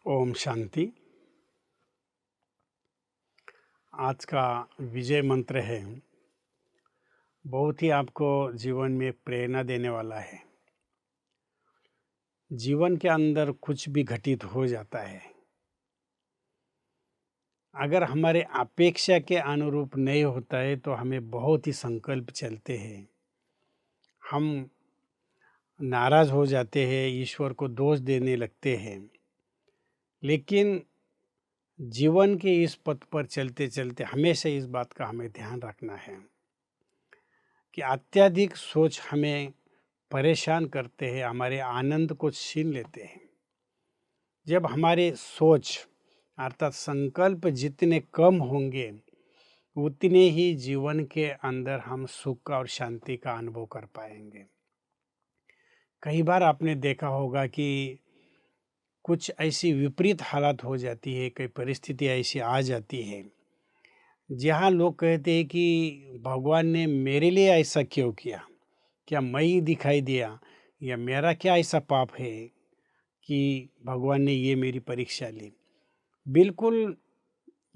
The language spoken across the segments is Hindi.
ओम शांति। आज का विजय मंत्र है, बहुत ही आपको जीवन में प्रेरणा देने वाला है। जीवन के अंदर कुछ भी घटित हो जाता है, अगर हमारे अपेक्षा के अनुरूप नहीं होता है तो हमें बहुत ही संकल्प चलते हैं। हम नाराज हो जाते हैं, ईश्वर को दोष देने लगते हैं। लेकिन जीवन के इस पथ पर चलते चलते हमेशा इस बात का हमें ध्यान रखना है कि अत्यधिक सोच हमें परेशान करते हैं, हमारे आनंद को छीन लेते हैं। जब हमारे सोच अर्थात संकल्प जितने कम होंगे, उतने ही जीवन के अंदर हम सुख और शांति का अनुभव कर पाएंगे। कई बार आपने देखा होगा कि कुछ ऐसी विपरीत हालत हो जाती है, कई परिस्थिति ऐसी आ जाती है जहाँ लोग कहते हैं कि भगवान ने मेरे लिए ऐसा क्यों किया, क्या मैं ही दिखाई दिया, या मेरा क्या ऐसा पाप है कि भगवान ने ये मेरी परीक्षा ली। बिल्कुल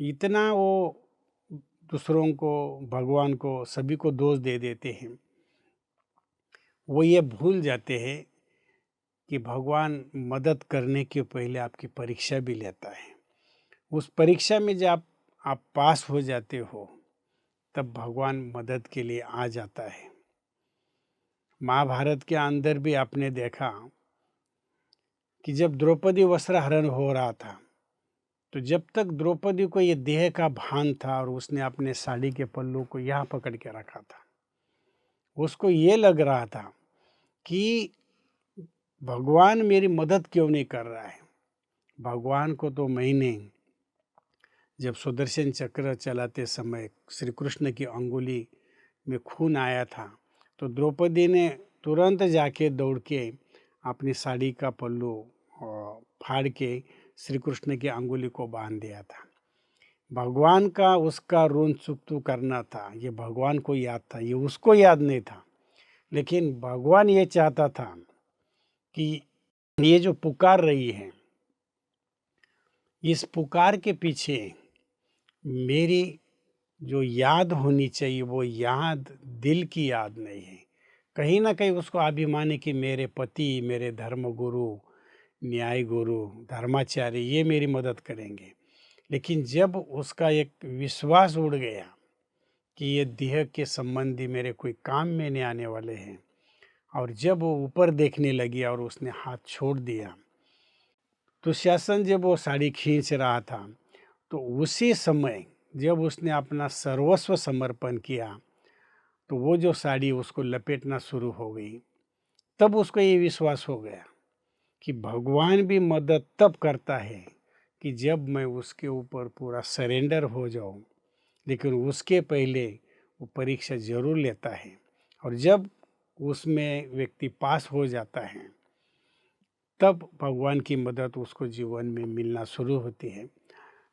इतना वो दूसरों को, भगवान को, सभी को दोष दे देते हैं। वो ये भूल जाते हैं कि भगवान मदद करने के पहले आपकी परीक्षा भी लेता है। उस परीक्षा में जब आप पास हो जाते हो, तब भगवान मदद के लिए आ जाता है। महाभारत के अंदर भी आपने देखा कि जब द्रौपदी वस्त्र हरण हो रहा था, तो जब तक द्रौपदी को ये देह का भान था और उसने अपने साड़ी के पल्लू को यहाँ पकड़ के रखा था, उसको ये लग रहा था कि भगवान मेरी मदद क्यों नहीं कर रहा है। भगवान को तो मैंने जब सुदर्शन चक्र चलाते समय श्री कृष्ण की अंगुली में खून आया था, तो द्रौपदी ने तुरंत जाके दौड़ के अपनी साड़ी का पल्लू फाड़ के श्री कृष्ण की अंगुली को बांध दिया था। भगवान का उसका ऋण चुकता करना था, ये भगवान को याद था, ये उसको याद नहीं था। लेकिन भगवान ये चाहता था कि ये जो पुकार रही है, इस पुकार के पीछे मेरी जो याद होनी चाहिए, वो याद दिल की याद नहीं है। कहीं ना कहीं उसको अभिमान है कि मेरे पति, मेरे धर्म गुरु, न्याय गुरु, धर्माचार्य ये मेरी मदद करेंगे। लेकिन जब उसका एक विश्वास उड़ गया कि ये देह के संबंधी मेरे कोई काम में नहीं आने वाले हैं, और जब वो ऊपर देखने लगी और उसने हाथ छोड़ दिया, तो शासन जब वो साड़ी खींच रहा था, तो उसी समय जब उसने अपना सर्वस्व समर्पण किया, तो वो जो साड़ी उसको लपेटना शुरू हो गई। तब उसको ये विश्वास हो गया कि भगवान भी मदद तब करता है कि जब मैं उसके ऊपर पूरा सरेंडर हो जाऊं। लेकिन उसके पहले वो परीक्षा जरूर लेता है, और जब उसमें व्यक्ति पास हो जाता है, तब भगवान की मदद उसको जीवन में मिलना शुरू होती है।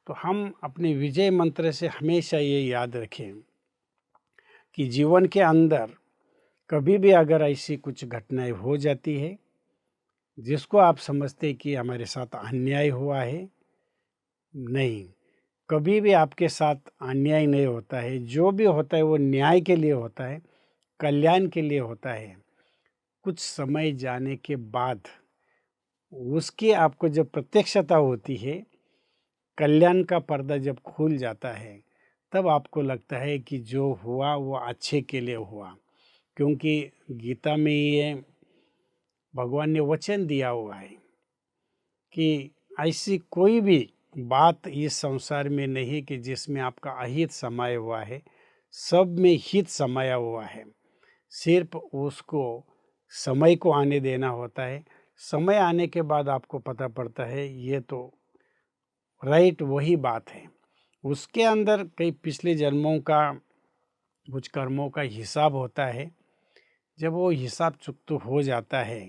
तो हम अपने विजय मंत्र से हमेशा ये याद रखें कि जीवन के अंदर कभी भी अगर ऐसी कुछ घटनाएं हो जाती है जिसको आप समझते हैं कि हमारे साथ अन्याय हुआ है, नहीं, कभी भी आपके साथ अन्याय नहीं होता है। जो भी होता है वो न्याय के लिए होता है, कल्याण के लिए होता है। कुछ समय जाने के बाद उसकी आपको जब प्रत्यक्षता होती है, कल्याण का पर्दा जब खुल जाता है, तब आपको लगता है कि जो हुआ वो अच्छे के लिए हुआ। क्योंकि गीता में ये भगवान ने वचन दिया हुआ है कि ऐसी कोई भी बात इस संसार में नहीं कि जिसमें आपका अहित समाया हुआ है, सब में हित समाया हुआ है। सिर्फ उसको समय को आने देना होता है। समय आने के बाद आपको पता पड़ता है ये तो राइट वही बात है। उसके अंदर कई पिछले जन्मों का कुछ कर्मों का हिसाब होता है। जब वो हिसाब चुकता हो जाता है,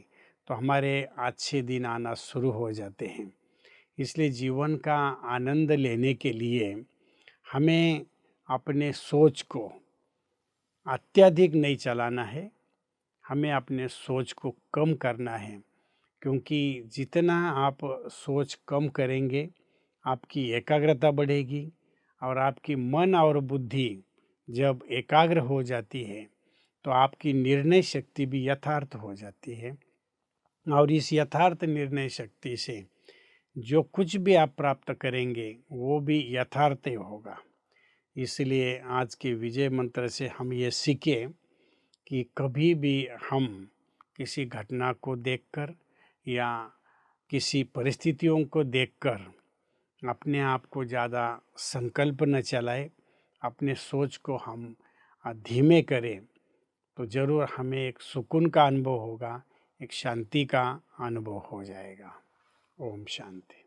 तो हमारे अच्छे दिन आना शुरू हो जाते हैं। इसलिए जीवन का आनंद लेने के लिए हमें अपने सोच को अत्यधिक नहीं चलाना है, हमें अपने सोच को कम करना है। क्योंकि जितना आप सोच कम करेंगे, आपकी एकाग्रता बढ़ेगी और आपकी मन और बुद्धि जब एकाग्र हो जाती है तो आपकी निर्णय शक्ति भी यथार्थ हो जाती है। और इस यथार्थ निर्णय शक्ति से जो कुछ भी आप प्राप्त करेंगे वो भी यथार्थ ही होगा। इसलिए आज के विजय मंत्र से हम ये सीखें कि कभी भी हम किसी घटना को देखकर या किसी परिस्थितियों को देखकर अपने आप को ज़्यादा संकल्प न चलाए, अपने सोच को हम धीमे करें तो ज़रूर हमें एक सुकून का अनुभव होगा, एक शांति का अनुभव हो जाएगा। ओम शांति।